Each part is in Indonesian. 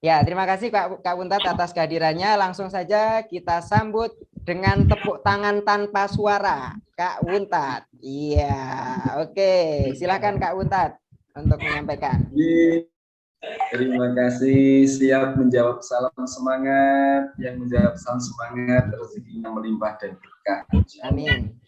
Ya, terima kasih Kak Untat atas kehadirannya. Langsung saja kita sambut dengan tepuk tangan tanpa suara, Kak Untat. Iya, oke. Silakan Kak Untat untuk menyampaikan. Terima kasih, siap menjawab salam semangat. Yang menjawab salam semangat rezekinya melimpah dan berkah. Amin.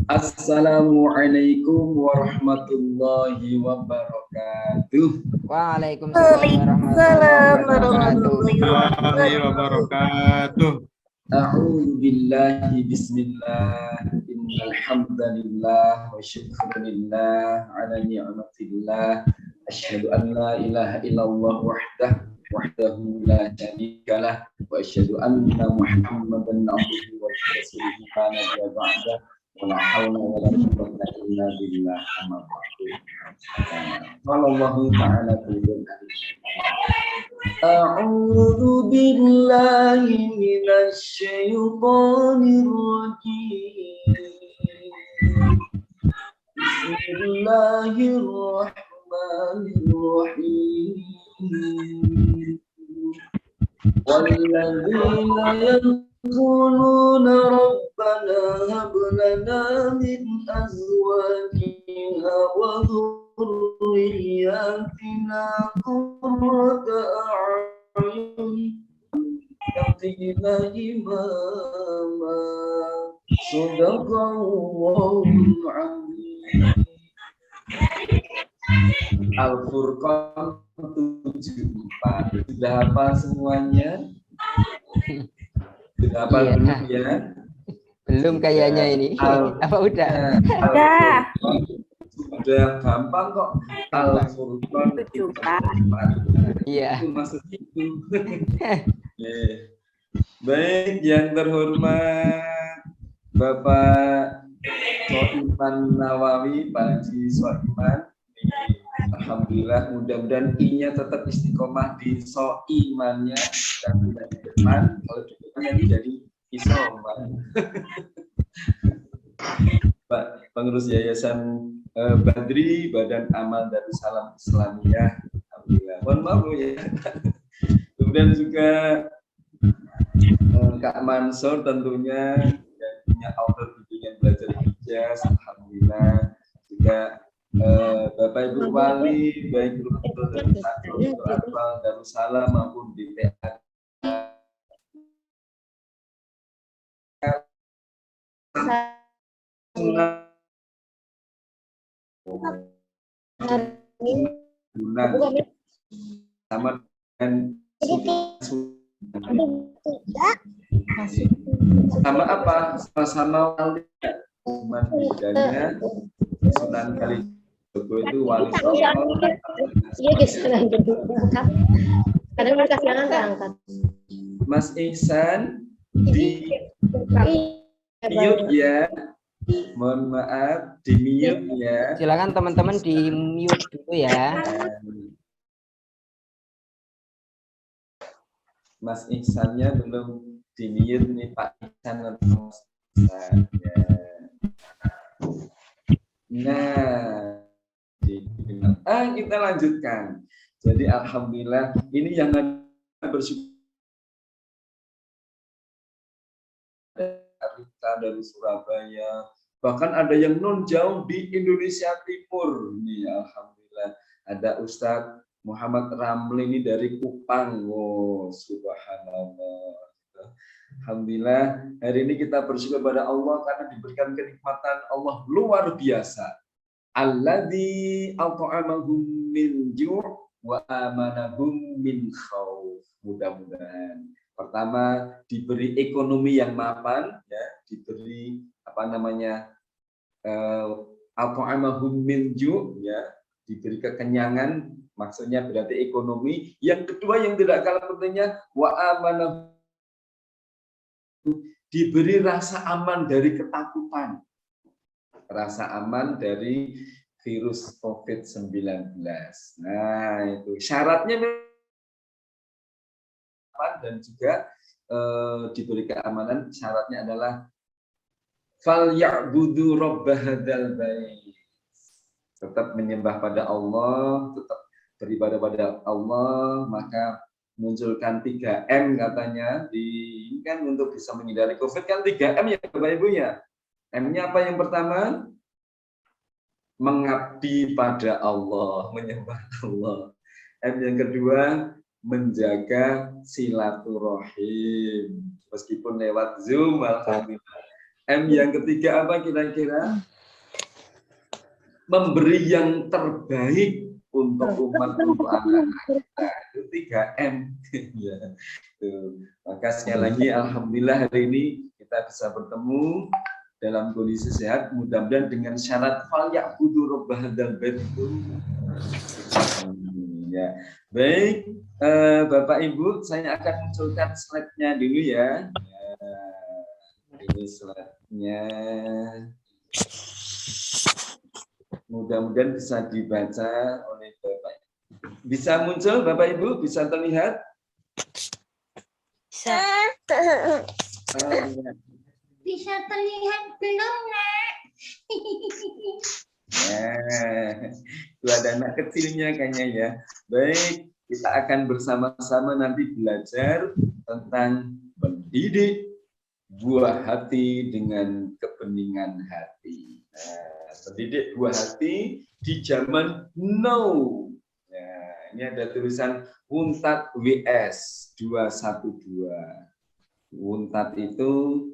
Assalamualaikum warahmatullahi wabarakatuh. Waalaikumsalam warahmatullahi wabarakatuh. A'udzu billahi bismillah. Innal hamdalillah wa syukrulillah ala ni'matillah. Asyhadu an la ilaha illallah wahdahu la syarikalah wa asyhadu anna Muhammadan abduhu wa rasuluhu kana ba'da wa la haula wa la quwwata illa billah amma ba'du. Wallahu ta'ala bil A'udzu billahi minasy syaithanir rajim. Bismillahirrahmanirrahim. Walladzina yaquluna rabbana hab lana min azwajina wa dhurriyyatina qurrata a'yun waqina imama. Shadaqallahul azim. Al-Furqan 74. Sudah hafal semuanya? Sudah hafal belum ya? Belum kayaknya ini. Apa udah? Udah. Sudah gampang kok. Al-Furqan 74. Iya. Itu maksud itu. Baik, yang terhormat Bapak Soiman Nawawi, Pak Haji Soiman. Alhamdulillah, mudah-mudahan I-nya tetap istiqomah di Soimannya dan tidak di depan. Kalau di depannya jadi Isoman. Pak Pengurus Yayasan Badri, Badan Amal Darussalam Islamiyah. Alhamdulillah. Mohon maaf ya. Kemudian juga Kak Mansur tentunya yang punya outdoor bimbingan belajar hijaz. Alhamdulillah. Juga Bapak Ibu Wali, baik Guru Darussalam maupun BPA. Sama dengan sama apa? Sama wali. Cuman bedanya Sunan Kalijogo itu wali Songo. Iya guys, kadang mereka siangan angkat. Mas Ihsan di mute ya. Mohon maaf, di mute ya. Silakan teman-teman di mute dulu ya. Mas Ihsannya belum di mute nih Pak Ihsan atau Mas Ihsan ya. Nah, kita lanjutkan. Jadi alhamdulillah ini yang bersyukur dari Surabaya, bahkan ada yang non jauh di Indonesia Timur. Nih alhamdulillah ada Ustadz Muhammad Ramli ini dari Kupang. Wow, subhanallah. Alhamdulillah hari ini kita bersyukur pada Allah karena diberikan kenikmatan Allah luar biasa. Alladzi at'amahum min ju' wa amanahum min khauf. Mudah-mudahan pertama diberi ekonomi yang mapan ya, diberi at'amahum min ju' ya, diberi kekenyangan, maksudnya berarti ekonomi. Yang kedua yang tidak kalah pentingnya wa amanahum, diberi rasa aman dari ketakutan, rasa aman dari virus COVID-19. Nah, itu syaratnya dan juga diberi keamanan. Syaratnya adalah fal ya'budu rabb hadzal bait. Tetap menyembah pada Allah, tetap beribadah pada Allah, maka munculkan 3M katanya kan untuk bisa menghindari COVID kan 3M ya Bapak Ibu ya. M-nya apa yang pertama? Mengabdi pada Allah, menyembah Allah. M yang kedua, menjaga silaturahim meskipun lewat Zoom, alhamdulillah. M yang ketiga apa kira-kira? Memberi yang terbaik untuk umat, untuk anak-anak kita. Itu 3M. Ya, tuh. Maka sekali lagi alhamdulillah hari ini kita bisa bertemu dalam kondisi sehat, mudah-mudahan dengan syarat fal ya'budu rabb hadzal bait itu. Ya. Baik, Bapak Ibu, saya akan munculkan slide-nya dulu ya. Ini slide-nya. Mudah-mudahan bisa dibaca oleh Bapak. Bisa muncul Bapak Ibu? Bisa terlihat? Bisa. Bisa terlihat belum, Nak? Itu ada anak kecilnya kayaknya ya. Baik, kita akan bersama-sama nanti belajar tentang mendidik buah hati dengan kebeningan hati. Mendidik buah hati di zaman now. Ini ada tulisan Untat WS 212. Untat itu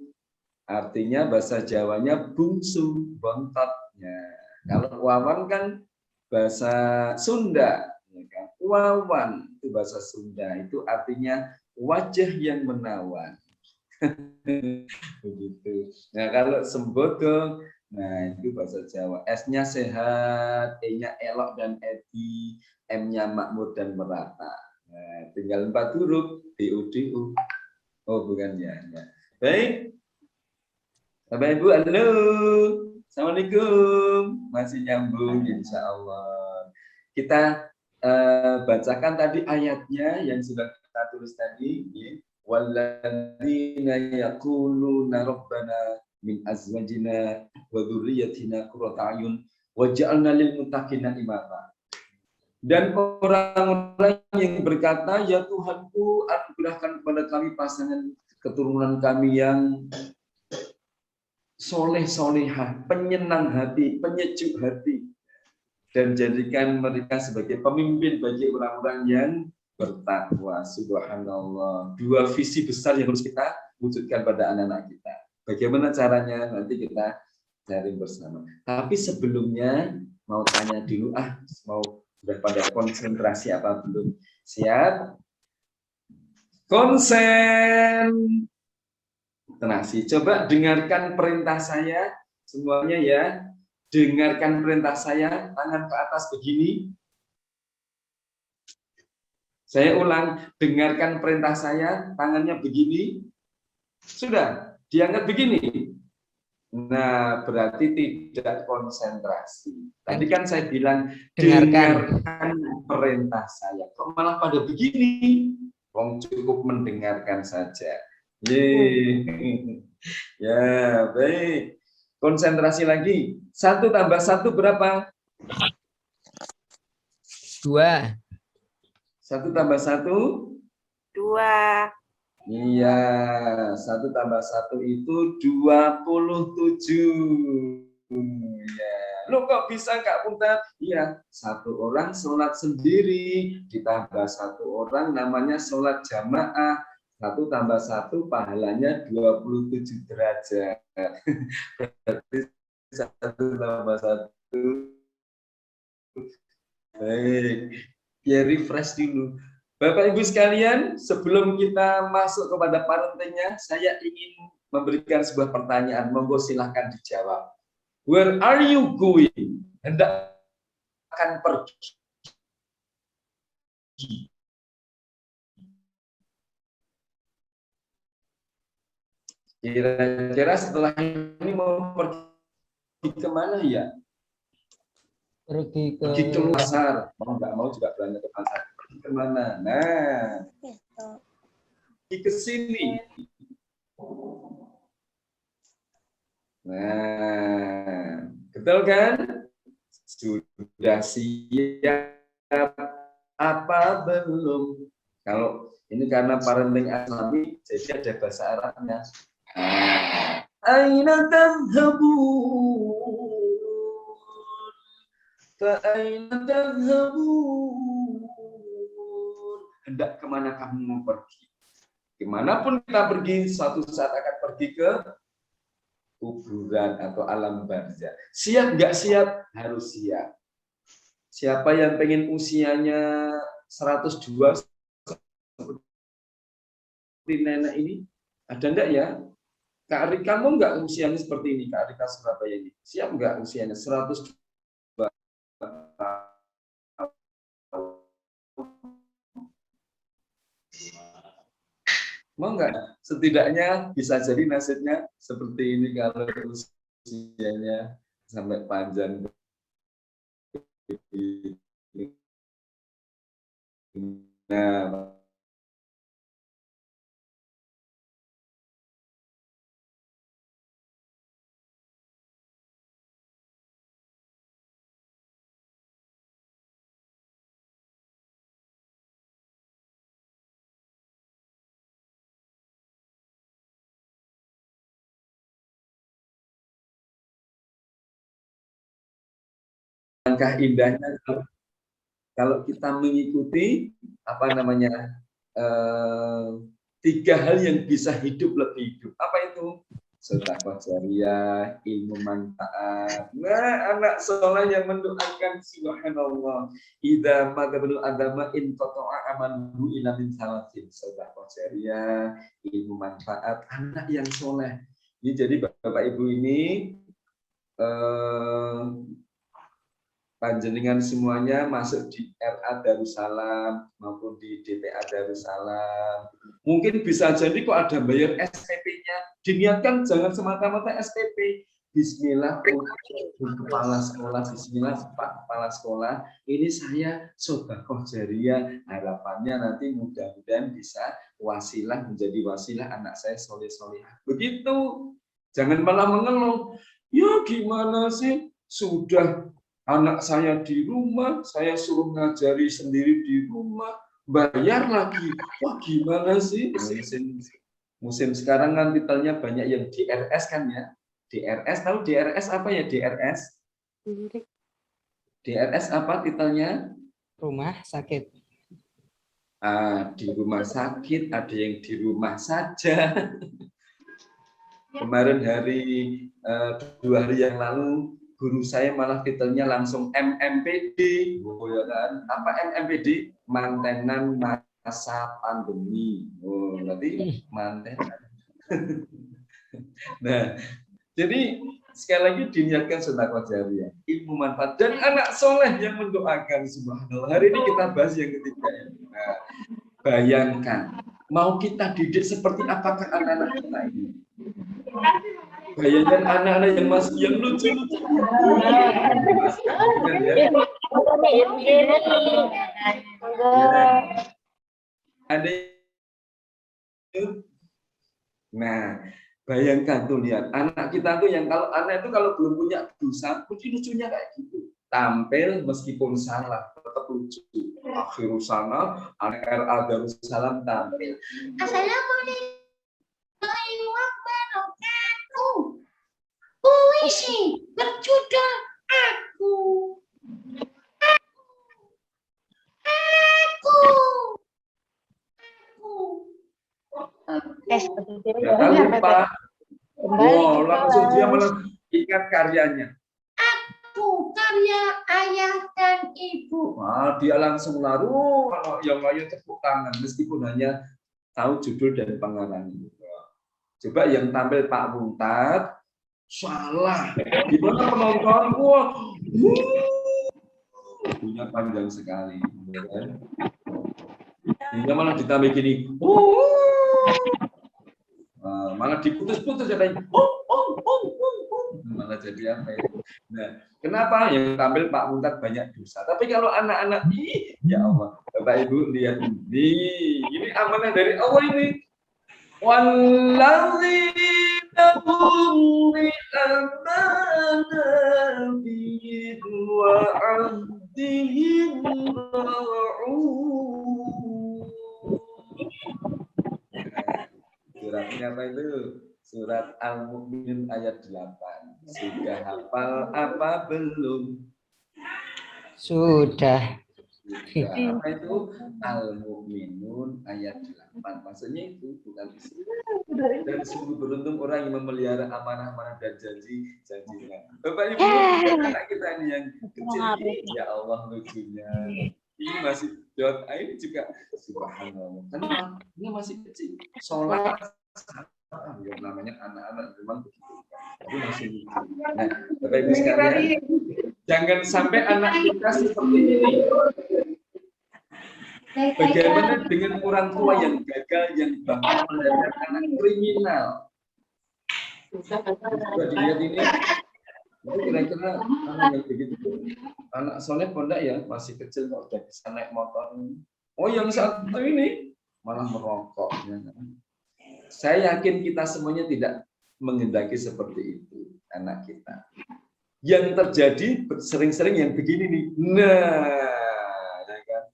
artinya bahasa Jawanya bungsu, bontatnya. Kalau wawan kan bahasa Sunda, ya kan? Wawan itu bahasa Sunda, itu artinya wajah yang menawan. Begitu. Nah kalau sembodo, nah itu bahasa Jawa. S-nya sehat, E-nya elok dan edi, M-nya makmur dan merata. Nah, tinggal 4 huruf, D-U-D-U. Oh bukan ya. Baik. Bapak Ibu, halo. Assalamualaikum. Masih nyambung insya Allah. Kita bacakan tadi ayatnya yang sudah kita tulis tadi. Walladzina yaquluna rabbana min azwajina wa dzurriyyatina qurrata a'yun waj'alna lil muttaqina imama. Dan orang-orang yang berkata, ya Tuhanku, anugerahkan kepada kami pasangan keturunan kami yang soleh-solehah, penyenang hati, penyejuk hati, dan jadikan mereka sebagai pemimpin bagi orang-orang yang bertakwa. Subhanallah. 2 visi besar yang harus kita wujudkan pada anak-anak kita. Bagaimana caranya? Nanti kita cari bersama. Tapi sebelumnya mau tanya dulu, mau sudah pada konsentrasi apa belum? Siap? Konsen. Konsentrasi. Coba dengarkan perintah saya semuanya ya. Dengarkan perintah saya, tangan ke atas begini. Saya ulang, dengarkan perintah saya, tangannya begini. Sudah, diangkat begini. Nah, berarti tidak konsentrasi. Tadi kan saya bilang dengarkan perintah saya. Kok malah pada begini? Wong cukup mendengarkan saja. Ya, baik. Konsentrasi lagi. 1 tambah 1 berapa? 2. 1 tambah 1? 2. Iya, 1 tambah 1 itu 27. Ya. Loh kok bisa Kak Punta? Iya, 1 orang sholat sendiri, ditambah 1 orang namanya sholat jamaah. 1 tambah 1 pahalanya 27 derajat. Berarti 1 tambah 1. Baik, ya refresh dulu. Bapak Ibu sekalian, sebelum kita masuk kepada parentingnya, saya ingin memberikan sebuah pertanyaan. Monggo silahkan dijawab. Where are you going? Hendak akan pergi. Kira-kira setelah ini mau pergi kemana ya? Pergi Pergi ke pasar. Mau nggak mau juga belanja ke pasar. Pergi kemana? Nah, pergi ke sini. Nah, betul kan? Sudah siap apa belum? Kalau ini karena parenting Islami, jadi ada bahasa Arabnya. Aina tadhhabun? Fa aina tadhhabun? Hendak kemana kamu mau pergi? Kemanapun kita pergi, suatu saat akan pergi ke kuburan atau alam barzah. Siap nggak siap? Harus siap. Siapa yang pengen usianya 102 seperti nenek ini? Ada enggak ya? Kak Rika, kamu enggak usianya seperti ini? Kak Rika Surabaya ini. Siap enggak usianya 102? Mau enggak? Setidaknya bisa jadi nasibnya seperti ini kalau usianya sampai panjang. Nah, langkah indahnya kalau kita mengikuti apa namanya 3 hal yang bisa hidup lebih hidup. Apa itu? Sedekah jariyah, ilmu manfaat. Nah, anak soleh yang mendoakan subhanallah. Idza madabul adama in qata'a amaluhu ila min salatin. Sedekah jariyah, ilmu manfaat, anak yang soleh. Ini jadi Bapak Ibu ini panjenengan semuanya masuk di RA Darussalam maupun di DPA Darussalam. Mungkin bisa jadi kok ada bayar SPP-nya. Diniatkan jangan semata-mata SPP. Bismillah kepala sekolah, bismillah Pak kepala sekolah. Ini saya sedekah jariyah. Harapannya nanti mudah-mudahan bisa wasilah menjadi wasilah anak saya soleh-solehah. Begitu. Jangan malah mengeluh. Ya gimana sih? Sudah anak saya di rumah, saya suruh ngajari sendiri di rumah, bayar lagi. Wah gimana sih? Musim sekarang kan titelnya banyak yang DRS kan ya. DRS, tahu DRS apa ya DRS? DRS apa titelnya? Rumah sakit. Di rumah sakit, ada yang di rumah saja. Kemarin hari 2 hari yang lalu guru saya malah titelnya langsung MMPD, oh ya kan? Apa MMPD? Mantenan masa pandemi. Oh, berarti mantenan. Nah, jadi sekali lagi diniatkan sedekah jariyah, ilmu manfaat dan anak soleh yang mendoakan subhanallah. Hari ini kita bahas yang ketiga ya. Nah, bayangkan mau kita didik seperti apakah anak-anak kita ini? Bayangkan anak-anak yang masih yang lucu-lucu. Ada. Nah, bayangkan tuh lihat anak kita tuh yang kalau anak itu kalau belum punya dosa, lucu-lucunya kayak gitu. Tampil meskipun salah tetap lucu. Akhirul sana, anak RA Darussalam tampil. Assalamualaikum wabarakatuh. Puisi berjudul Aku. Jangan lupa. Wow, langsung dia mengikat karyanya. Aku karya ayah dan ibu. Wah, dia langsung lalu kalau yang lain tepuk tangan meskipun hanya tahu judul dan pengarangnya. Coba yang tampil Pak Muntat salah. Gimana penonton? Wah, punya panjang sekali. Hingga malah ditambah gini. Malah diputus-putus katanya. Malah jadi apa ya? Nah, kenapa yang tampil Pak Muntat banyak dosa? Tapi kalau anak-anak ya Allah, Bapak Ibu lihat ini amanah dari Allah ini. Walladzina hum bi amanatihim wa rabbihim ra'un. Suratnya apa itu? Surat Al-Mu'minun ayat 8. Sudah hafal apa belum? Sudah. Sudah. Apa itu? Al-Mu'minun ayat 8. Maksudnya itu bukan isi. Dan sungguh beruntung orang yang memelihara amanah-amanah dan janji-janjinya. Bapak Ibu, anak kita ini yang kecil ini, ya Allah lucunya. Ini masih ini juga subhanallah. Karena ini masih kecil. Sholat yang namanya anak-anak memang begitu. Tapi masih lucu. Nah, Bapak Ibu sekalian, jangan sampai anak kita seperti ini. Bagaimana dengan orang tua yang gagal, yang bahkan melahirkan anak kriminal? Coba dilihat ini. Itu kira-kira anak yang begitu. Anak soleh pondok ya, masih kecil kok udah bisa naik motor. Oh, yang satu ini malah merokok. Saya yakin kita semuanya tidak menghendaki seperti itu anak kita. Yang terjadi sering-sering yang begini nih. Nah, ya kan?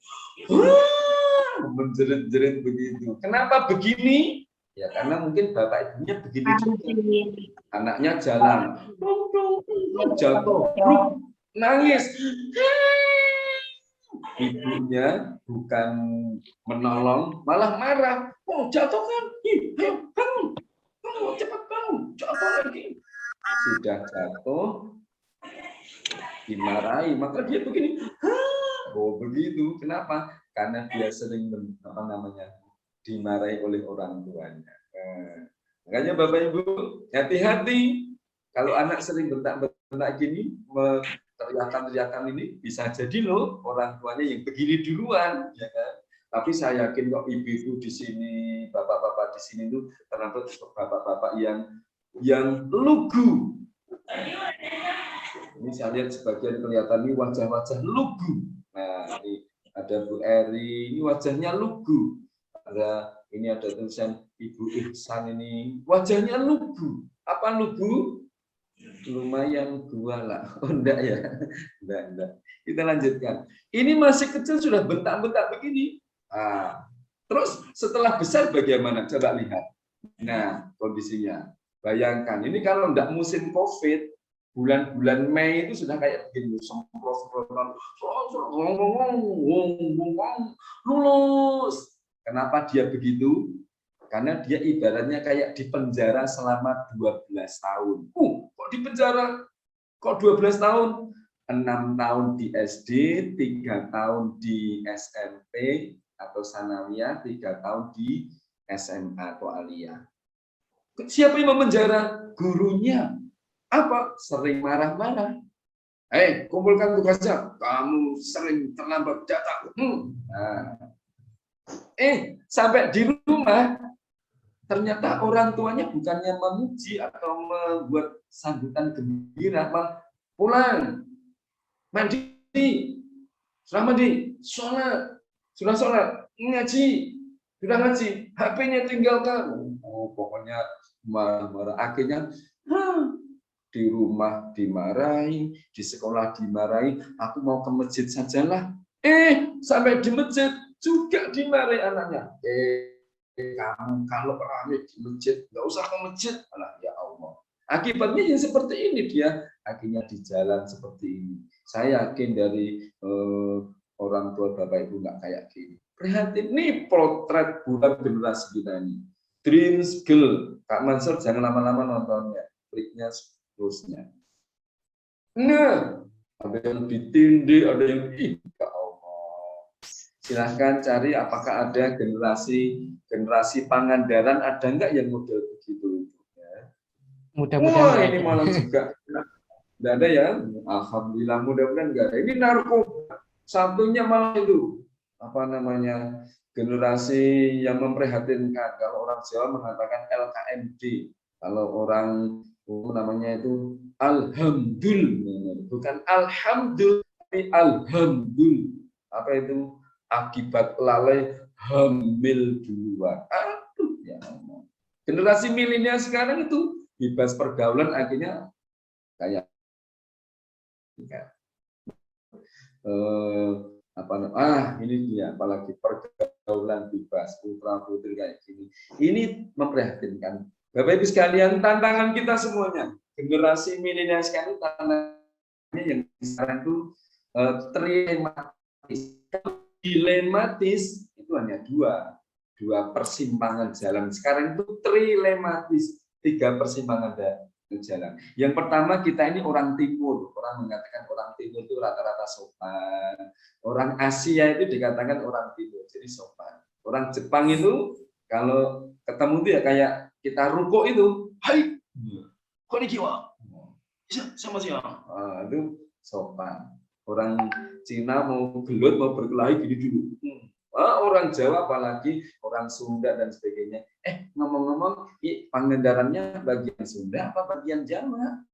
Menjerit-jerit begitu. Kenapa begini? Ya karena mungkin bapak ibunya begini juga. Anaknya jalan, jatuh, nangis. Ibunya bukan menolong, malah marah. Oh, jatuh kan? Ayo, bangun. Bangun, cepat bangun. Jatuh lagi. Sudah jatuh, dimarahi, maka dia begini. Oh, begitu. Kenapa? Karena dia sering dimarahi oleh orang tuanya. Makanya Bapak Ibu, hati-hati. Kalau anak sering bentak-bentak gini, teriakan-teriakan ini, bisa jadi loh orang tuanya yang begini duluan, ya kan? Tapi saya yakin kok ibu-ibu di sini, bapak-bapak di sini tuh terdapat bapak-bapak yang lugu. Ini saya lihat sebagian kelihatan ini wajah-wajah lugu. Nah, ini ada Bu Eri, ini wajahnya lugu. Ini ada tulisan Ibu Ihsan ini, wajahnya lugu. Apa lugu? Lumayan gua lah. Oh, enggak ya? Enggak. Kita lanjutkan. Ini masih kecil sudah bentak-bentak begini. Terus setelah besar bagaimana? Coba lihat. Nah, kondisinya. Bayangkan, ini kalau enggak musim COVID, bulan-bulan Mei itu sudah kayak begini, lulus. Kenapa dia begitu? Karena dia ibaratnya kayak di penjara selama 12 tahun. Kok di penjara? Kok 12 tahun? 6 tahun di SD, 3 tahun di SMP atau sanawiyah, 3 tahun di SMA atau aliyah. Siapa yang memenjara? Gurunya. Apa? Sering marah-marah. Kumpulkan tugasnya. Kamu sering terlambat datang. Sampai di rumah, ternyata orang tuanya bukannya memuji atau membuat sambutan gembira, pulang, mandi, sudah mandi, sudah sholat, ngaji, sudah ngaji, HP-nya tinggalkan. Pokoknya marah-marah. Akhirnya di rumah dimarahi, di sekolah dimarahi. Aku mau ke masjid sajalah. Sampai di masjid juga dimarahi anaknya. Kamu kalau rame di masjid, nggak usah ke masjid. Alah, ya Allah. Akibatnya yang seperti ini dia akhirnya di jalan seperti ini. Saya yakin dari orang tua Bapak Ibu nggak kayak gini. Prihatin nih potret bulan generasi kita ini. Dreams Girl. Kak Mansur jangan lama-lama nontonnya. Kliknya terusnya. Nah, ada yang lebih tinggi, ada yang ya Allah. Silahkan cari apakah ada generasi Pangandaran, ada enggak yang model begitu? Ya. Mudah-mudahan ini malah juga enggak ada ya. Alhamdulillah, mudah-mudahan enggak ada. Ini narkoba. Satunya malah itu apa namanya? Generasi yang memprihatinkan. Kalau orang Jawa mengatakan LKMD. Kalau orang namanya itu alhamdulillah, bukan alhamdulillah, tapi alhamdulillah. Apa itu? Akibat lalai hamil duluan. Aduh, ya Allah. Generasi milenial sekarang itu bebas pergaulan, akhirnya kayak Ini dia, apalagi pergaulan bebas putra putri kayak gini. Ini memprihatinkan. Bapak Ibu sekalian, tantangan kita semuanya, generasi milenial sekarang tantangannya yang sekarang itu dilematis itu hanya dua persimpangan jalan. Sekarang itu trilematis, 3 persimpangan jalan. Yang pertama, kita ini orang timur. Orang mengatakan orang timur itu rata-rata sopan. Orang Asia itu dikatakan orang timur, jadi sopan. Orang Jepang itu kalau ketemu itu ya kayak kita rukuk itu, hai, konnichiwa, sama siapa? Itu sopan. Orang Cina mau gelut, mau berkelahi gini dulu. Orang Jawa apalagi orang Sunda dan sebagainya. Ngomong-ngomong, Pangandarannya bagian Sunda apa bagian Jawa?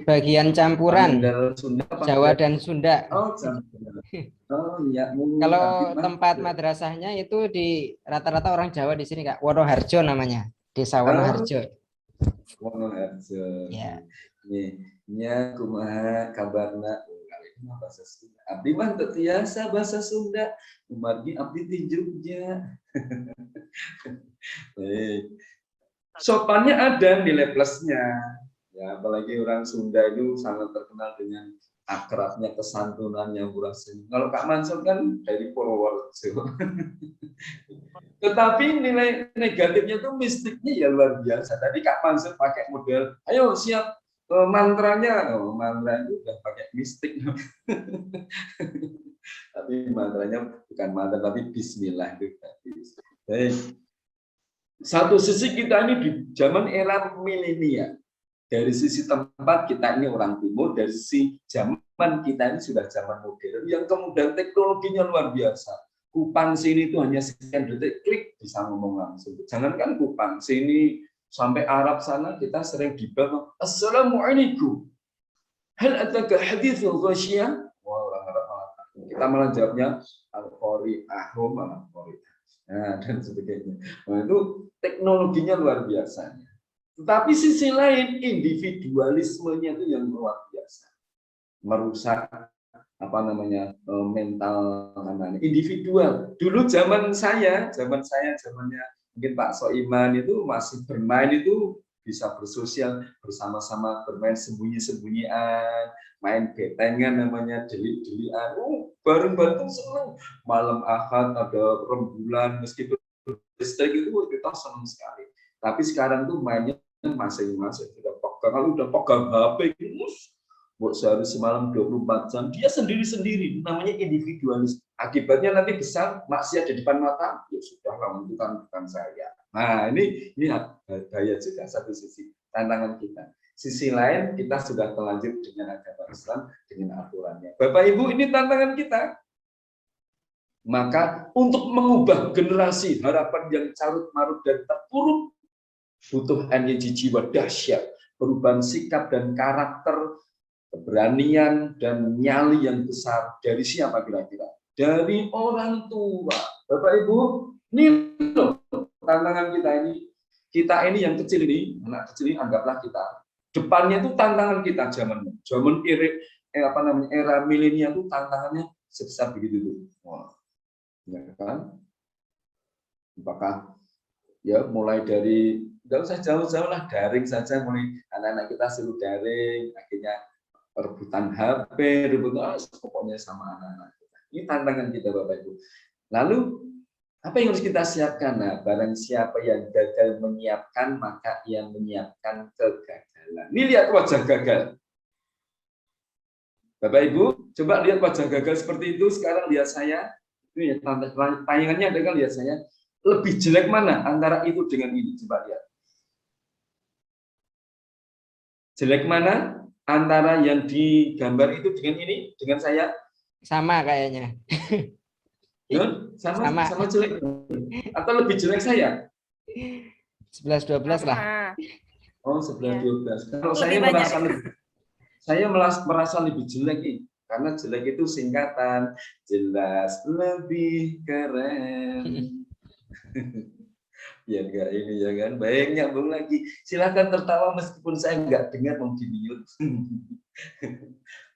Bagian campuran Sunda, Jawa dan Sunda. Ya. Kalau tempat madrasahnya itu di rata-rata orang Jawa di sini Kak. Wonoharjo namanya, Desa Wonoharjo. Wonoharjo. Ya. Nya kumaha kabarna bahasa Sunda. Abdi mah teu tiasa bahasa Sunda. Umargi abdi di Jogja. Sopannya ada nilai plusnya. Ya, apalagi orang Sunda itu sangat terkenal dengan akrabnya, kesantunannya, burasanya. Kalau Kak Mansur kan dari Purworejo. Tetapi nilai negatifnya itu mistiknya ya luar biasa. Tadi Kak Mansur pakai model, ayo siap mantranya, mantra itu udah pakai mistik. Tapi mantranya bukan mantra, tapi Bismillah itu. Baik. Satu sisi kita ini di zaman era milenial. Dari sisi tempat kita ini orang timur, dari sisi zaman kita ini sudah zaman modern. Yang kemudian teknologinya luar biasa. Kupang sini itu hanya sekian detik, klik bisa ngomong langsung. Jangankan Kupang sini sampai Arab sana kita sering dibilang Assalamualaikum. Hal ataka haditsul ghasyiyah? Wah, orang Arab malah. Kita malah jawabnya al-qari ahum al-qari. Nah, dan sebagainya. Nah, itu teknologinya luar biasa. Tetapi sisi lain individualismenya itu yang luar biasa. Merusak mental individual. Dulu zamannya mungkin Pak Soiman itu masih bermain itu bisa bersosial bersama-sama, bermain sembunyi-sembunyian, main betengan namanya, delik-delikan. Bareng-bareng senang. Malam Ahad ada rembulan meskipun listrik itu kita senang sekali. Tapi sekarang tuh mainnya masing-masing sudah pegang, kalau udah pegang HP buat sehari semalam 24 jam, dia sendiri-sendiri, namanya individualis. Akibatnya nanti besar maksiat di depan mata, ya sudah lah, itu kan bukan saya. Nah, ini bahaya juga satu sisi tantangan kita. Sisi lain kita sudah terlanjur dengan agama Islam, dengan aturannya. Bapak Ibu, ini tantangan kita. Maka untuk mengubah generasi harapan yang carut marut dan terpuruk, butuh energi jiwa dahsyat, perubahan sikap dan karakter, keberanian dan nyali yang besar. Dari siapa kira-kira? Dari orang tua. Bapak Ibu, ini loh tantangan kita ini. Kita ini yang kecil ini, anak kecil ini anggaplah kita. Depannya itu tantangan kita zaman era milenial itu tantangannya sebesar begitu tuh. Wah, ya kan? Apakah ya mulai dari nggak usah jauh-jauh lah, daring saja, mulai anak-anak kita suruh daring, akhirnya rebutan HP, pokoknya sama anak-anak kita. Ini tantangan kita Bapak Ibu. Lalu apa yang harus kita siapkan? Nah, barang siapa yang gagal menyiapkan, maka yang menyiapkan kegagalan. Ini lihat wajah gagal. Bapak Ibu, coba lihat wajah gagal seperti itu. Sekarang lihat saya. Ini ya, tayangannya ada kan, lihat saya. Lebih jelek mana antara itu dengan ini? Coba lihat. Jelek mana antara yang digambar itu dengan ini, dengan saya? Sama kayaknya. Sama jelek. Atau lebih jelek saya? 11-12 lah. Oh, 11-12. Kalau saya merasa lebih jelek ini. Karena jelek itu singkatan, jelas lebih keren. Ya enggak ini ya kan. Baik, nyambung lagi. Silakan tertawa meskipun saya enggak dengar mau di mute.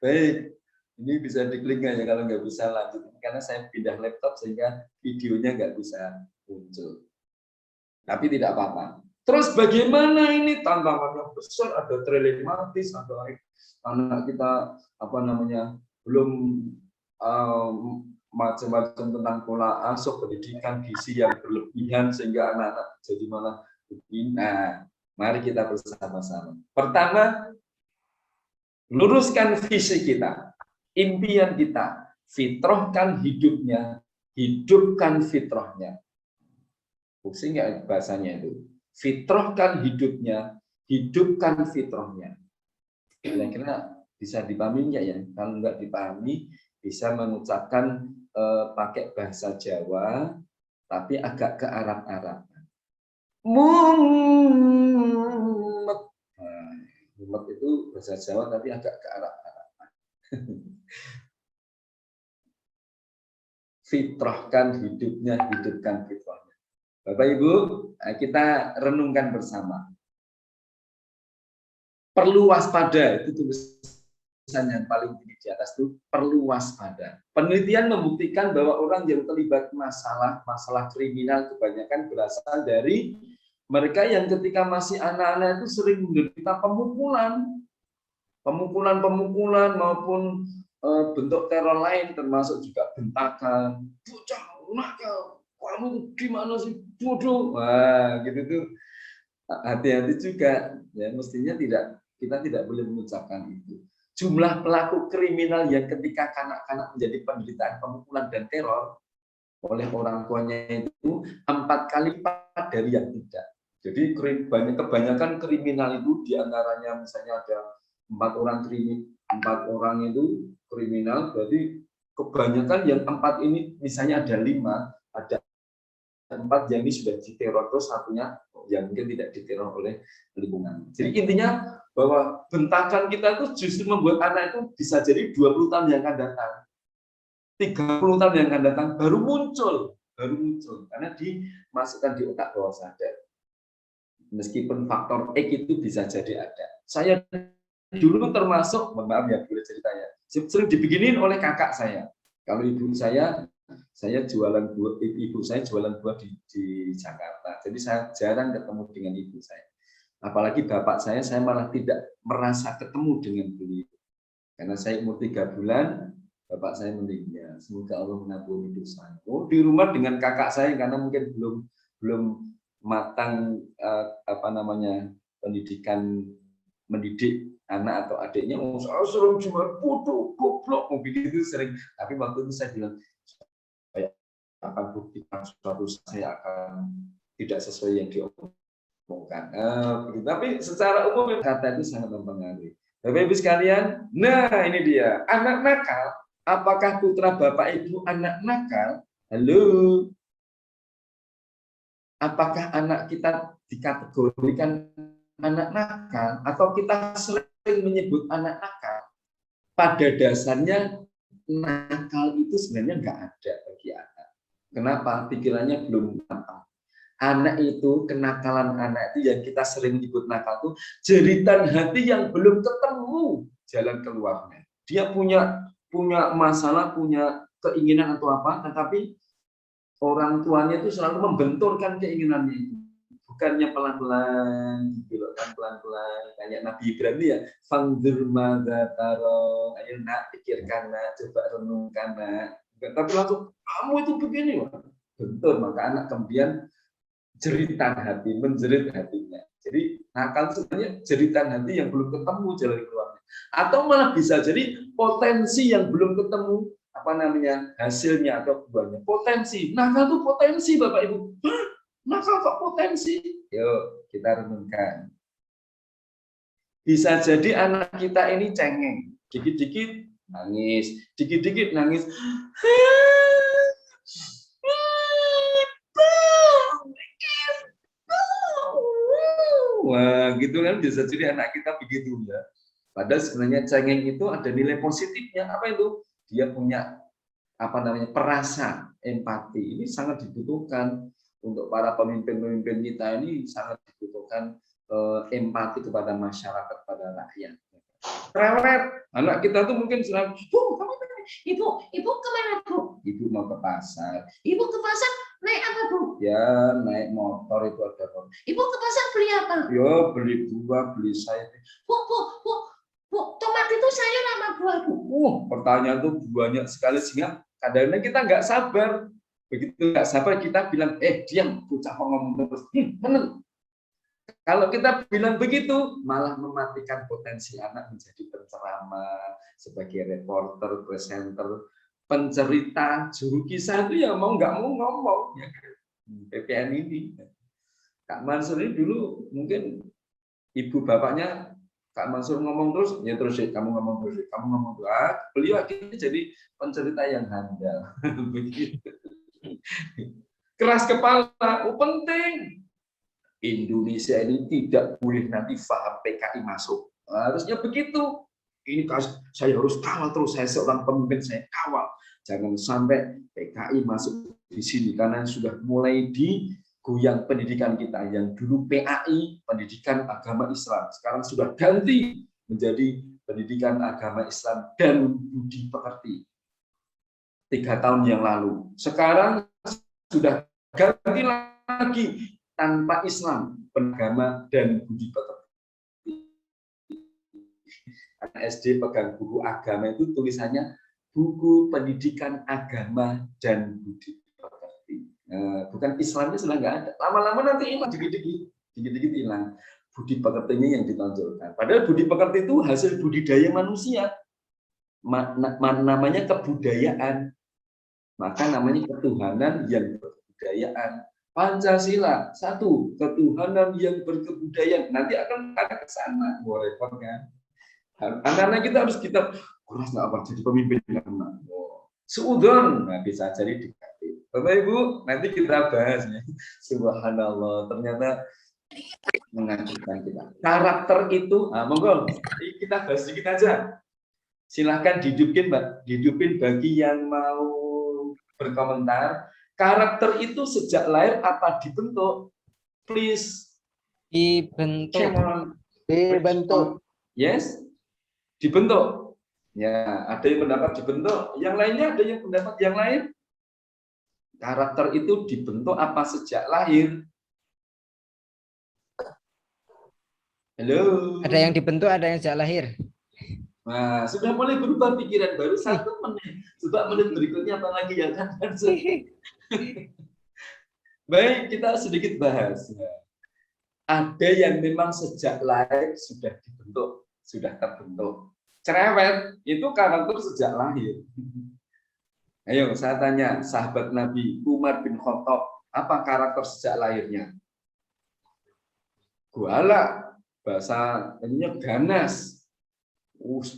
Baik, ini bisa diklik nggak ya kalau nggak bisa lanjut karena saya pindah laptop sehingga videonya nggak bisa muncul. Tapi tidak apa-apa. Terus bagaimana ini tantangannya besar, ada telematis, ada anak kita apa namanya belum macam-macam tentang pola asuh, pendidikan gizi yang berlebihan sehingga anak-anak jadi malah begini. Nah, mari kita bersama-sama. Pertama, luruskan visi kita, impian kita, fitrahkan hidupnya, hidupkan fitrahnya. Pusing nggak bahasanya itu? Fitrahkan hidupnya, hidupkan fitrahnya. Kira-kira bisa dipahami nggak ya? Kalau nggak dipahami, bisa mengucapkan pakai bahasa Jawa, tapi agak ke Arab-Araban. Mumet. Nah, mumet itu bahasa Jawa, tapi agak ke Arab-Araban. Fitrahkan hidupnya, hidupkan fitrahnya. Bapak Ibu, kita renungkan bersama. Perlu waspada, itu tulisan yang paling tinggi di atas itu, perlu waspada. Penelitian membuktikan bahwa orang yang terlibat masalah kriminal kebanyakan berasal dari mereka yang ketika masih anak-anak itu sering menderita pemukulan maupun bentuk teror lain, termasuk juga bentakan, bocah nakal, kamu gimana sih bodoh, wah gitu tuh. Hati-hati juga ya, mestinya kita tidak boleh mengucapkan itu. Jumlah pelaku kriminal yang ketika kanak-kanak menjadi penderitaan pemukulan dan teror oleh orang tuanya itu 4 kali lipat dari yang tidak. Jadi kebanyakan kriminal itu diantaranya misalnya ada 4 orang itu kriminal, berarti kebanyakan yang 4 ini misalnya ada 5, ada 4 yang ini sudah diteror, terus satunya yang mungkin tidak diteror oleh lingkungan. Jadi intinya bahwa bentakan kita itu justru membuat anak itu bisa jadi 20 tahun yang akan datang, 30 tahun yang akan datang baru muncul karena dimasukkan di otak bawah sadar. Meskipun faktor X itu bisa jadi ada. Saya dulu termasuk, maaf ya boleh ceritanya, sering dibikinin oleh kakak saya. Kalau ibu saya jualan buah, ibu saya jualan buah di Jakarta. Jadi saya jarang ketemu dengan ibu saya. Apalagi bapak saya malah tidak merasa ketemu dengan beliau. Karena saya umur 3 bulan, bapak saya meninggal. Semoga Allah mengampuni dosa. Oh, di rumah dengan kakak saya karena mungkin belum matang pendidikan mendidik anak atau adiknya. Oh, saya sering cuma bodoh, goblok, begitu sering. Tapi waktu itu saya bilang, akan buktikan suatu saya akan tidak sesuai yang diomongkan. Tapi secara umum kata itu sangat mempengaruhi. Bapak Ibu sekalian, nah ini dia anak nakal. Apakah putra Bapak Ibu anak nakal? Halo, apakah anak kita dikategorikan anak nakal atau kita sering menyebut anak nakal? Pada dasarnya nakal itu sebenarnya nggak ada bagi anak. Kenapa? Pikirannya belum matang. Anak itu, kenakalan anak itu yang kita sering nyebut nakal itu jeritan hati yang belum ketemu jalan keluarnya. Dia punya masalah, punya keinginan atau apa, tetapi orang tuanya itu selalu membenturkan keinginannya itu. Bukannya pelan-pelan, dibelokkan pelan-pelan, kayak Nabi Ibrahim ya, fangdur madataro, ayo nak pikirkan nak, coba renungkan nak. Tapi langsung kamu itu begini, bentur, maka anak kemudian jeritan hati, menjerit hatinya. Jadi nakal sebenarnya jeritan hati yang belum ketemu jalan keluarnya, atau malah bisa jadi potensi yang belum ketemu hasilnya atau buahnya. Potensi nakal itu potensi, Bapak Ibu. Hah? Nakal kok potensi? Yuk kita renungkan. Bisa jadi anak kita ini cengeng, dikit-dikit nangis, dikit-dikit nangis. Wah, gitu kan bisa jadi anak kita begitu ya. Padahal sebenarnya cengeng itu ada nilai positifnya. Apa itu? Dia punya perasa, empati. Ini sangat dibutuhkan untuk para pemimpin-pemimpin kita, ini sangat dibutuhkan empati kepada masyarakat, pada rakyat. Cerewet. Anak kita tuh mungkin selalu, Bu, kamu kemana? Ibu kemana, Bu? ibu mau ke pasar. Ibu ke pasar naik apa, Bu? Ya, naik motor itu ada motor. Ibu ke pasar beli apa? Yo, beli buah, beli sayur. Bu, tomat itu sayur sama buah, Bu. Pertanyaan tuh banyak sekali sehingga kadang-kadang kita nggak sabar. Begitu nggak sabar kita bilang, diam, bocah kok ngomong terus. Bener. Kalau kita bilang begitu, malah mematikan potensi anak menjadi penceramah, sebagai reporter, presenter, pencerita, juru kisah itu ya mau nggak mau ngomong. Ya kan? PPN ini. Kak Mansur ini dulu mungkin ibu bapaknya Kak Mansur ngomong terus, ya terus kamu ngomong terus, kamu ngomong terus. Beliau akhirnya jadi pencerita yang handal. Begitu. Keras kepala, penting. Indonesia ini tidak boleh nanti paham PKI masuk. Harusnya begitu. Ini saya harus kawal terus, saya seorang pemimpin, saya kawal. Jangan sampai PKI masuk di sini, karena sudah mulai digoyang pendidikan kita. Yang dulu PAI, pendidikan agama Islam, sekarang sudah ganti menjadi pendidikan agama Islam dan budi pekerti. 3 tahun yang lalu. Sekarang sudah ganti lagi, tanpa Islam, penagama dan budi pekerti. Anak SD pegang buku agama itu tulisannya buku pendidikan agama dan budi pekerti. Bukan Islamnya sudah nggak ada. Lama-lama nanti hilang, dikit-dikit hilang. Budi pekertinya yang ditonjolkan. Padahal budi pekerti itu hasil budidaya manusia. Namanya kebudayaan. Maka namanya ketuhanan yang berkebudayaan. Pancasila, 1, ketuhanan yang berkebudayaan. Nanti akan ada ke sana, repot kan? Anak-anak kita harus kita keras nggak apa jadi pemimpin anak. Seudon, bisa jadi dikasih. Bapak Ibu, nanti kita bahas ya. Subhanallah, ternyata mengajukan kita. Karakter itu, monggo, kita bahas sedikit aja. Silahkan dihidupin, Mbak. Dihidupin bagi yang mau berkomentar. Karakter itu sejak lahir apa dibentuk? Please. Dibentuk. Yes. Dibentuk. Ya, ada yang pendapat dibentuk, yang lainnya ada yang pendapat yang lain. Karakter itu dibentuk apa sejak lahir? Halo. Ada yang dibentuk, ada yang sejak lahir. Nah, sudah mulai berubah pikiran, baru 1 menit. Coba menit berikutnya apa lagi ya kan? Baik, kita sedikit bahas. Ada yang memang sejak lahir sudah dibentuk, sudah terbentuk. Cerewet itu karakter sejak lahir. Ayo, saya tanya, sahabat Nabi Umar bin Khattab, apa karakter sejak lahirnya? Galak, bahasa ininya ganas.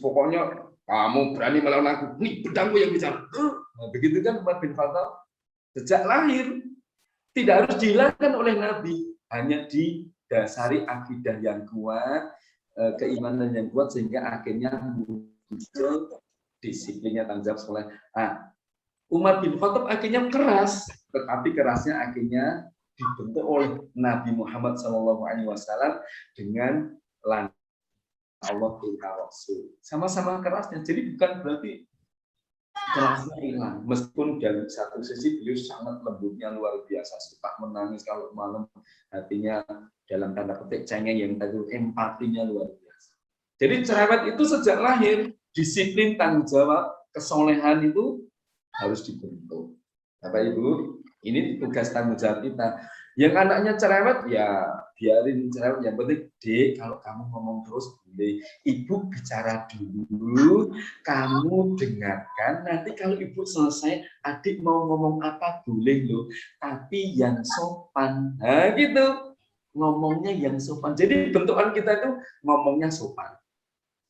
Pokoknya kamu berani melawan aku, nih pedangmu yang bicara. Nah, begitu kan Umar bin Khattab sejak lahir tidak harus dihilangkan oleh Nabi, hanya didasari akidah yang kuat, keimanan yang kuat sehingga akhirnya muncul disiplinnya, tanggung jawab soleh. Umar bin Khattab akhirnya keras, tetapi kerasnya akhirnya dibentuk oleh Nabi Muhammad SAW dengan landasan Allah dan Rasul. Sama-sama kerasnya. Jadi bukan berarti kerasnya hilang. Meskipun dari satu sisi beliau sangat lembutnya luar biasa, suka menangis kalau malam, hatinya dalam tanda petik cengeng, yang tadi empatinya luar biasa. Jadi cerewet itu sejak lahir, disiplin, tanggung jawab, kesolehan itu harus dibentuk. Bapak Ibu, ini tugas tanggung jawab kita. Yang anaknya cerewet, ya biarin cerewet. Yang penting, Dek, kalau kamu ngomong terus, boleh. Ibu bicara dulu, kamu dengarkan. Nanti kalau ibu selesai, adik mau ngomong apa, boleh loh. Tapi yang sopan. Nah, gitu. Ngomongnya yang sopan. Jadi bentukan kita itu ngomongnya sopan.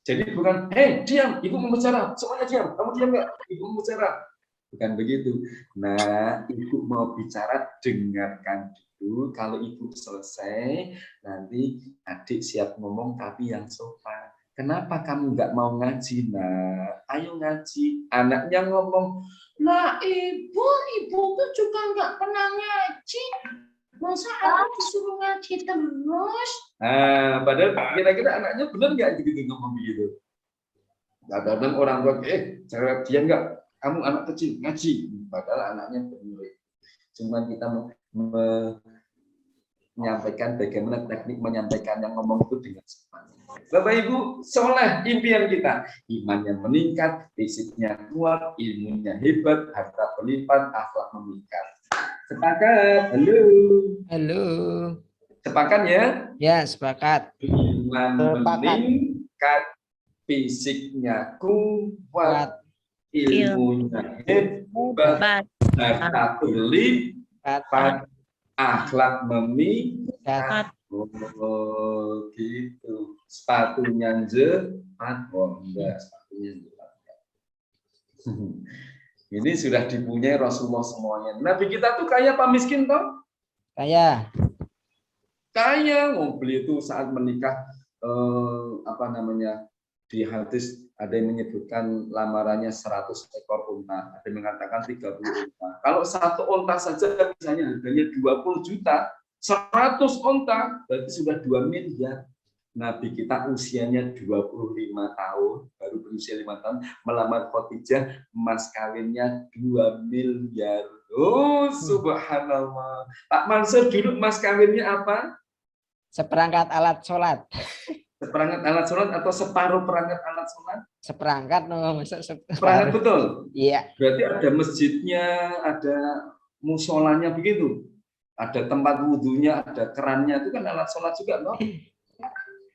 Jadi bukan, diam, ibu mau bicara. Semuanya diam. Kamu diam nggak? Ibu mau bicara. Bukan begitu. Nah, ibu mau bicara, dengarkan dulu. Kalau ibu selesai, nanti adik siap ngomong, tapi yang sopan. Kenapa kamu nggak mau ngaji? Nah, ayo ngaji. Anaknya ngomong, Lah ibu tuh juga nggak pernah ngaji. Masa aku disuruh ngaji terus? padahal kira-kira anaknya benar nggak gitu ngomong begitu? Kadang-kadang orang tua, cara dia enggak, kamu anak kecil ngaji, padahal anaknya bermurid. Cuman kita menyampaikan bagaimana teknik menyampaikan yang ngomong itu dengan sopan. Bapak Ibu, soleh impian kita, imannya meningkat, fisiknya kuat, ilmunya hebat, harta berlimpah, akhlak meningkat. Sepakat? Halo. Halo. Sepakat ya? Ya, sepakat. Iman Sepakat. meningkat, fisiknya kuat, ilmunya hebat, harta berlimpah, akhlak meningkat. Oh, gitu. Sepatunya jepat. Oh, enggak, sepatunya jepat. Ini sudah dipunyai Rasulullah semuanya. Nabi kita tuh kaya apa miskin toh? Kaya. Kaya. Beliau itu saat menikah di hadis ada yang menyebutkan lamarannya 100 ekor unta, ada yang mengatakan 30 unta. Kalau satu unta saja misalnya harganya 20 juta, 100 unta berarti sudah 2 miliar. Nabi kita usianya 25 tahun, baru berusia 5 tahun, melamar Khadijah, mas kawinnya 2 miliar. Oh, subhanallah. Pak Mansur dulu mas kawinnya apa? Seperangkat alat sholat. Seperangkat alat sholat atau separuh perangkat alat sholat? Seperangkat, no, Seperangkat betul. Iya. Berarti ada masjidnya, ada musolanya begitu. Ada tempat wudhunya, ada kerannya, itu kan alat sholat juga, no?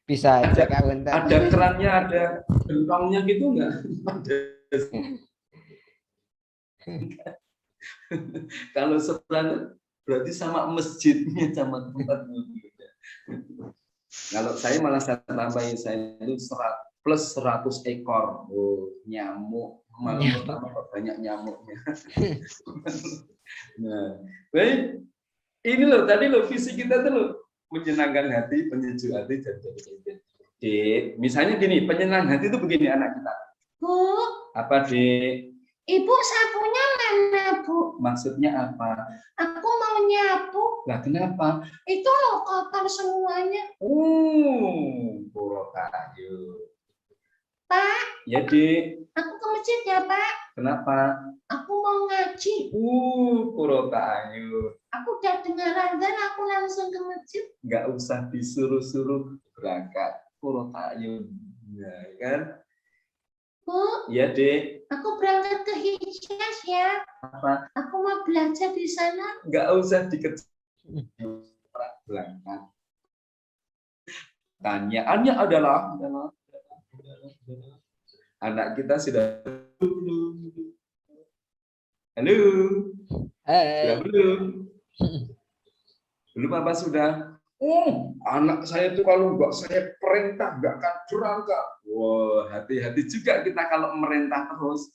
Bisa aja Kak Unta. Ada kerannya, ada gentongnya gitu enggak? Kalau seperangkat berarti sama masjidnya, sama tempat wudhunya. Kalau saya malah saya tambahin, saya itu plus 100 ekor. Oh, nyamuk. Malah pertama banyak nyamuknya. Nah, baik. Ini loh, tadi loh visi kita tuh loh, menyenangkan hati, penyejuk hati, dan Dek, misalnya gini, penyenang hati itu begini anak kita. Bu, Apa, Dek? Ibu sapunya mana, Bu? Maksudnya apa? Aku mau nyapu. Lah kenapa? Itu loh kotor semuanya. Purwokayu. Pak, Ya, Dek. aku ke masjid ya, Pak. Kenapa? Aku mau ngaji. Purwokayu. Aku udah dengar azan, aku langsung ke masjid. Nggak usah disuruh-suruh berangkat. Purwokayu. Ya, kan? Bu, Ya, Dek. aku berangkat ke Hijaz ya. Apa? Aku mau belajar di sana. Nggak usah dikejar berangkat. Tanyaannya adalah anak kita sudah halo, sudah belum? Belum apa sudah? Oh, anak saya itu kalau nggak saya perintah nggak akan berangkat. Wow, hati-hati juga kita kalau merintah terus.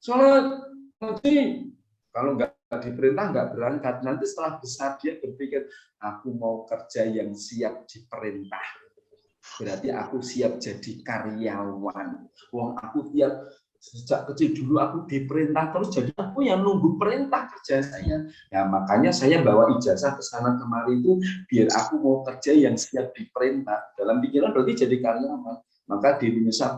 Soalnya nanti kalau nggak diperintah nggak berangkat, nanti setelah besar dia berpikir aku mau kerja yang siap diperintah. Berarti aku siap jadi karyawan. Wong aku tiap sejak kecil dulu aku diperintah terus, jadi aku yang nunggu perintah kerja saya. Ya makanya saya bawa ijazah ke sana kemari itu biar aku mau kerja yang siap diperintah. Dalam pikiran berarti jadi karyawan. Maka di Indonesia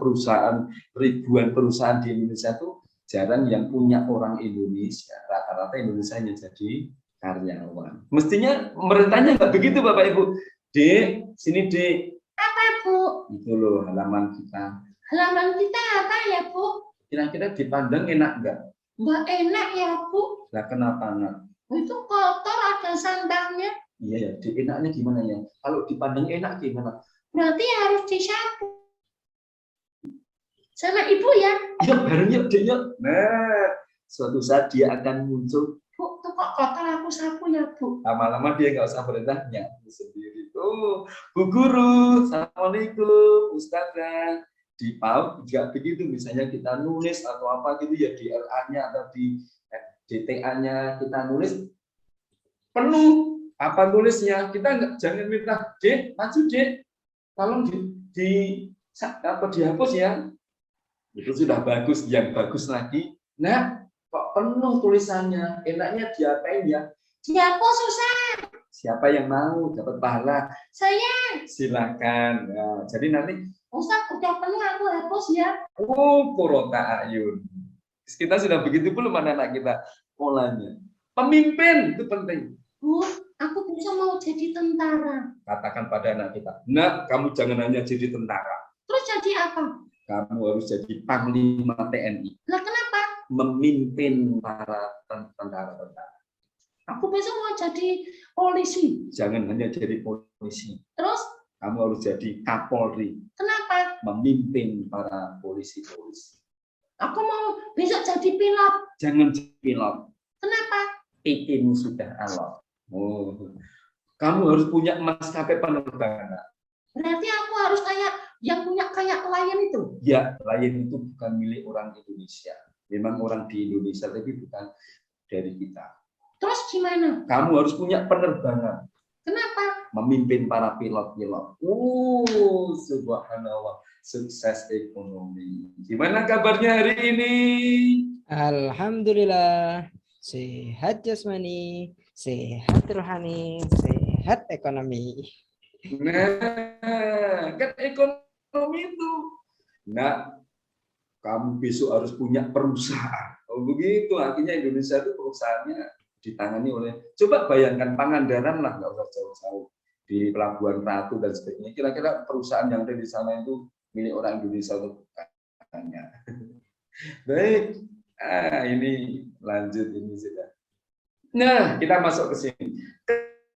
ribuan perusahaan di Indonesia itu jarang yang punya orang Indonesia. Rata-rata Indonesia hanya jadi karyawan. Mestinya pemerintahnya nggak begitu Bapak Ibu. Dek, sini Dek. Apa, Bu? Itu loh halaman kita. Halaman kita apa ya, Bu? Kira-kira dipandang enak nggak? Nggak enak ya, Bu. Lah kenapa nak? Itu kotor, ada sandalnya. Iya ya, enaknya gimana ya? Kalau dipandang enak gimana? Berarti harus disapu. Sama Ibu ya. Yuk bareng yuk, Dek yuk. Nah, suatu saat dia akan muncul. Bu, tuh kok kotor aku sapu ya, Bu. Lama-lama dia nggak usah perintah, nyapu sendiri. Oh, Bu Guru, Assalamualaikum, Ustazah. Di PAUD juga begitu, misalnya kita nulis atau apa gitu ya, di LA-nya atau di DTA-nya kita nulis penuh. Apa tulisnya? Kita jangan minta, Dek, maju Dek, tolong dihapus ya. Itu sudah bagus, yang bagus lagi. Nah, kok penuh tulisannya? Enaknya diapain ya? Dihapus susah. Siapa yang mau dapat pahala? Saya. Silakan. Nah, jadi nanti Ustaz, udah penuh, aku hapus ya. Oh, Qurrata Ayun. Kita sudah begitu belum anak-anak kita polanya. Pemimpin itu penting. Bu, aku bisa mau jadi tentara. Katakan pada anak kita, nah kamu jangan hanya jadi tentara. Terus jadi apa? Kamu harus jadi panglima TNI. Lah kenapa? Memimpin para tentara-tentara. Aku besok mau jadi polisi. Jangan hanya jadi polisi. Terus Kamu harus jadi Kapolri. kenapa? Memimpin para polisi-polisi. Aku mau besok jadi pilot. Jangan jadi pilot. Kenapa? Pikimu sudah alot. Oh. Kamu harus punya maskapai penerbangan. Berarti aku harus kayak yang punya kayak Lion itu. Ya, Lion itu bukan milik orang Indonesia. Memang orang di Indonesia, tapi bukan dari kita. Terus gimana? Kamu harus punya penerbangan. Kenapa? Memimpin para pilot-pilot. Subhanallah. Sukses ekonomi. Gimana kabarnya hari ini? Alhamdulillah. Sehat jasmani, sehat rohani, sehat ekonomi. Nah, kan ekonomi itu. Nah, kamu besok harus punya perusahaan. Oh begitu, akhirnya Indonesia itu perusahaannya ditangani oleh, coba bayangkan Pangandaran lah, nggak usah jauh-jauh, di Pelabuhan Ratu dan sebagainya. Kira-kira perusahaan yang ada di sana itu milik orang Indonesia atau bukannya? Baik, ini lanjut ini sudah. Nah, kita masuk ke sini.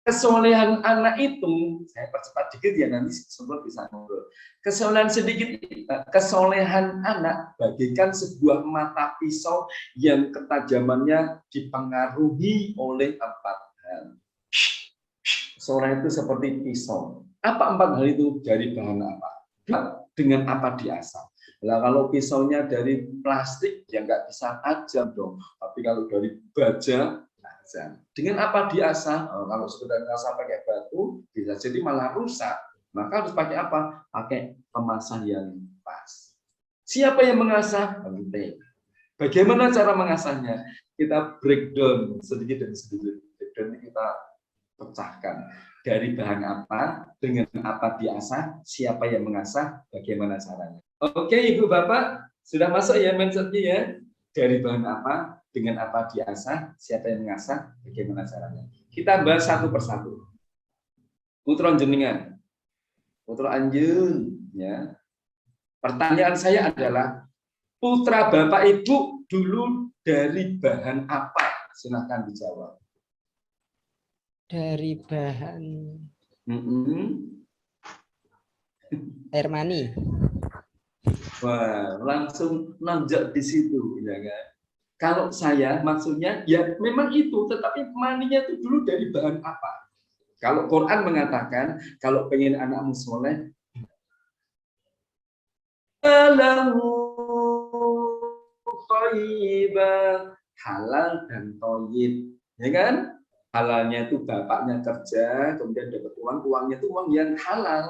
Kesolehan anak itu, saya percepat dikit ya nanti sebelum bisa ngobrol. Kesolehan anak bagaikan sebuah mata pisau yang ketajamannya dipengaruhi oleh 4 hal. Soleh itu seperti pisau. Apa 4 hal itu? Dari bahan apa? Dengan apa diasah? Lah kalau pisaunya dari plastik ya nggak bisa tajam dong. Tapi kalau dari baja tajam. Dengan apa diasah? Kalau sekedar ngasah pakai batu bisa jadi malah rusak. Maka harus pakai apa? Pakai pemasah yang pas. Siapa yang mengasah? Penting. Bagaimana cara mengasahnya? Kita breakdown sedikit demi sedikit. Breakdown kita pecahkan. Dari bahan apa, dengan apa diasah, siapa yang mengasah, bagaimana caranya. Oke, Ibu Bapak, sudah masuk ya mindsetnya ya? Dari bahan apa, dengan apa diasah, siapa yang mengasah, bagaimana caranya. Kita bahas satu persatu. Putra jenengan, putra anjun, ya. Pertanyaan saya adalah, putra Bapak Ibu dulu dari bahan apa? Silahkan dijawab. Dari bahan air mani. Wah, langsung nanjak di situ, ya kan? Kalau saya maksudnya ya memang itu, tetapi maninya itu dulu dari bahan apa? Kalau Quran mengatakan kalau pengen anakmu soleh, halal dan toyib, ya kan? Halalnya itu bapaknya kerja, kemudian dapat uang, uangnya itu uang yang halal,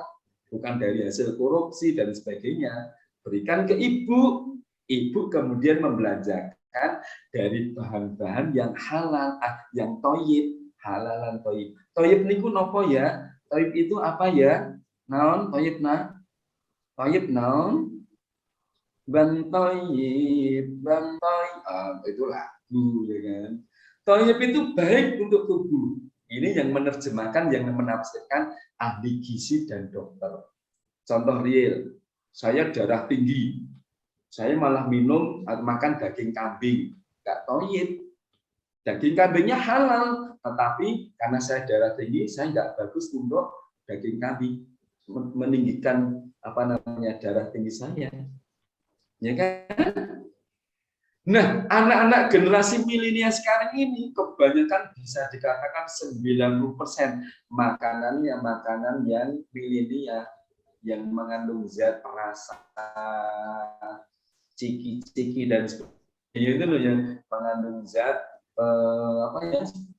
bukan dari hasil korupsi dan sebagainya. Berikan ke ibu, ibu kemudian membelanjakan dari bahan-bahan yang halal, yang toyib, halalan toyib. Toyib niku nopo ya? Toyib itu apa ya? Naon toyib na? Toyib naon? Bang toyib, bang toyib. Itu lagu, ya kan? Toyib itu baik untuk tubuh. Ini yang menerjemahkan, yang menafsirkan ahli gizi dan dokter. Contoh real, saya darah tinggi, saya malah makan daging kambing, nggak toyib. Daging kambingnya halal, tetapi karena saya darah tinggi, saya nggak bagus untuk daging kambing, meninggikan darah tinggi saya, ya kan? Nah, anak-anak generasi milenial sekarang ini kebanyakan bisa dikatakan 90% makanannya makanan yang milenial, yang mengandung zat perasa, ciki-ciki dan sebagainya itu loh, yang mengandung zat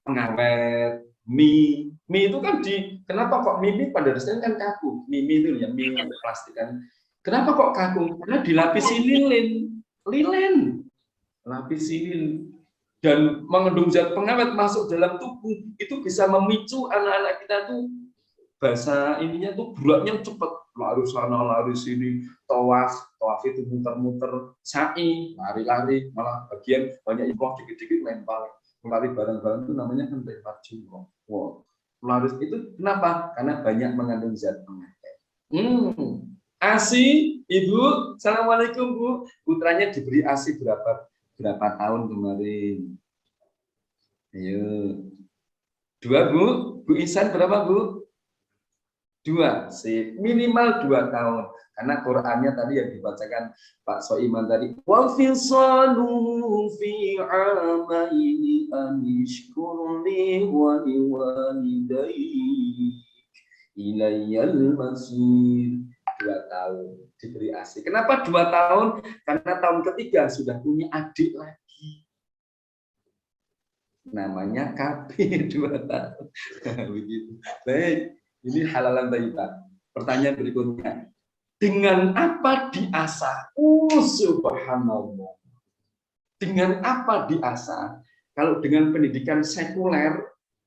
pengawet. Mie itu kan kenapa kok mie pada dasarnya kan kaku, mie itu ya mie plastik kan. Kenapa kok kaku? Karena dilapisi lilin. Lapisi dan mengandung zat pengawet masuk dalam tubuh, itu bisa memicu anak-anak kita tuh bahasa ininya tuh geraknya cepet, lari sana lari sini, tawaf itu muter-muter, sa'i lari-lari, malah bagian banyak imroh dikit-dikit lempar, lari bareng-bareng itu namanya kan lempar jumroh. Wow. Lari itu kenapa? Karena banyak mengandung zat pengantin. ASI, Ibu, Assalamualaikum Bu. Putranya diberi ASI berapa tahun kemarin? Ayo. 2 Bu, Bu Ihsan berapa Bu? 2, minimal 2 tahun. Karena Qurannya tadi yang dibacakan Pak Soiman tadi. Wa fisalu fi amaini anishkurli wa liwalidayhi ilayyal masir. 2 tahun diberi ASI. Kenapa 2 tahun? Karena tahun ketiga sudah punya adik lagi. Namanya KB 2 tahun. Begitu. Baik. Ini halalan thayyibah. Pertanyaan berikutnya. Dengan apa diasah? Subhanallah. Dengan apa diasah? Kalau dengan pendidikan sekuler,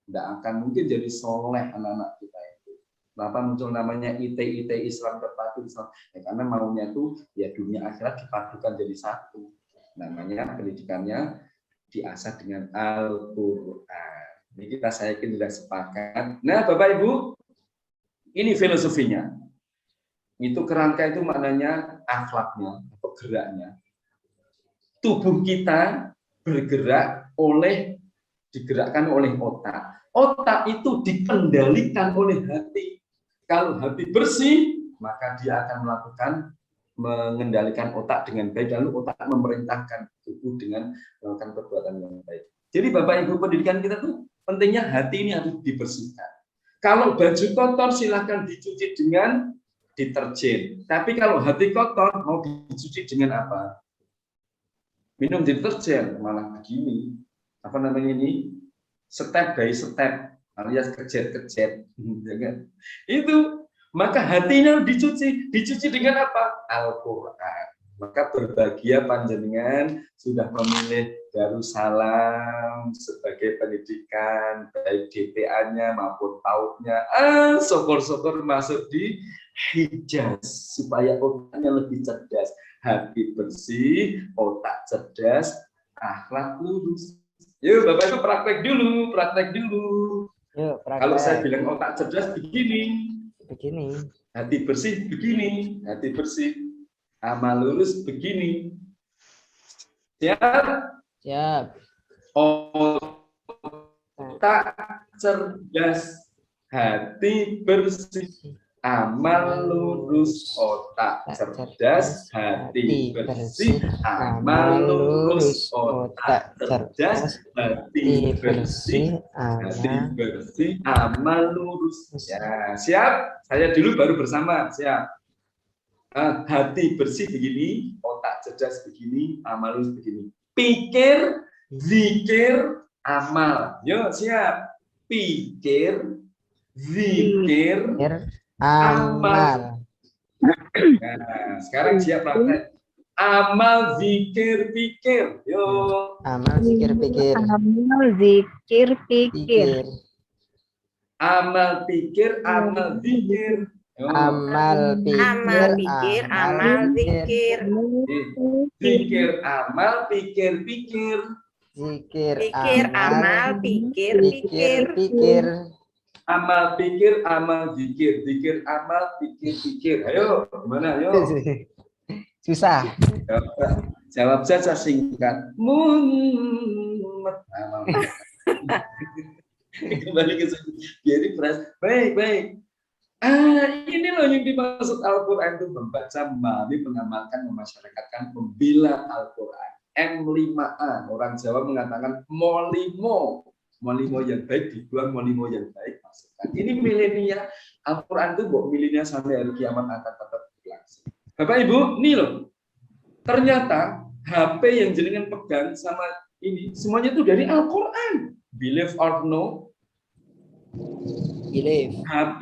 tidak akan mungkin jadi soleh anak-anak kita itu. Kenapa muncul namanya IT Islam terpadu Islam? Ya, karena maunya itu ya dunia akhirat dipadukan jadi satu. Namanya pendidikannya diasah dengan Al-Quran. Ini saya yakin sudah sepakat. Nah, Bapak Ibu, ini filosofinya. Itu kerangka itu maknanya akhlaknya atau geraknya. Tubuh kita digerakkan oleh otak. Otak itu dikendalikan oleh hati. Kalau hati bersih, maka dia akan mengendalikan otak dengan baik, lalu otak memerintahkan tubuh dengan melakukan perbuatan yang baik. Jadi Bapak Ibu, pendidikan kita tuh pentingnya hati ini harus dibersihkan. Kalau baju kotor silahkan dicuci dengan deterjen. Tapi kalau hati kotor mau dicuci dengan apa? Minum deterjen malah begini. Apa namanya ini? Step by step alias kejet-kejet. Itu maka hatinya dicuci dengan apa? Al-Quran. Maka berbahagia panjenengan sudah memilih Darussalam sebagai pendidikan baik DPA-nya maupun PAUD-nya. Syukur-syukur masuk di Hijaz supaya otaknya lebih cerdas, hati bersih, otak cerdas, akhlak lurus. Yuk Bapak Ibu praktek dulu. Yuk, praktek. Kalau saya bilang otak cerdas begini. Hati bersih begini, hati bersih. Amal lurus begini. Siap? Otak cerdas, hati bersih. Amal lurus, otak cerdas, hati bersih. Amal lurus, otak cerdas, hati bersih. Amal lurus. Ya, siap? Saya dulu baru bersama. Siap? Hati bersih begini, otak cerdas begini, amal lurus begini. Pikir, zikir, amal. Yuk, siap? Pikir, zikir, amal. Nah, sekarang siap praktek. Amal, zikir, pikir. Yuk. Amal, zikir, pikir. Amal, pikir, amal, zikir. Amal, pikir, amal, zikir. Zikir, amal, pikir, pikir. Zikir, amal, pikir. Amal, pikir, amal, zikir. Zikir, amal, pikir, pikir. Ayo, gimana? Ayo. Susah. Jawab saja singkat. Kembali ke sini. Jadi baik. Ini loh yang dimaksud Al-Quran itu membaca, memahami, mengamalkan, memasyarakatkan, membela Al-Quran. M5A, orang Jawa mengatakan molimo. Molimo yang baik dibuang, molimo yang baik masukkan. Ini milenial. Al-Quran itu milenial sampai hari kiamat akan tetap berlangsung. Bapak Ibu, nih loh. Ternyata HP yang jenengan pegang sama ini semuanya itu dari Al-Quran. Believe or no? Believe. HP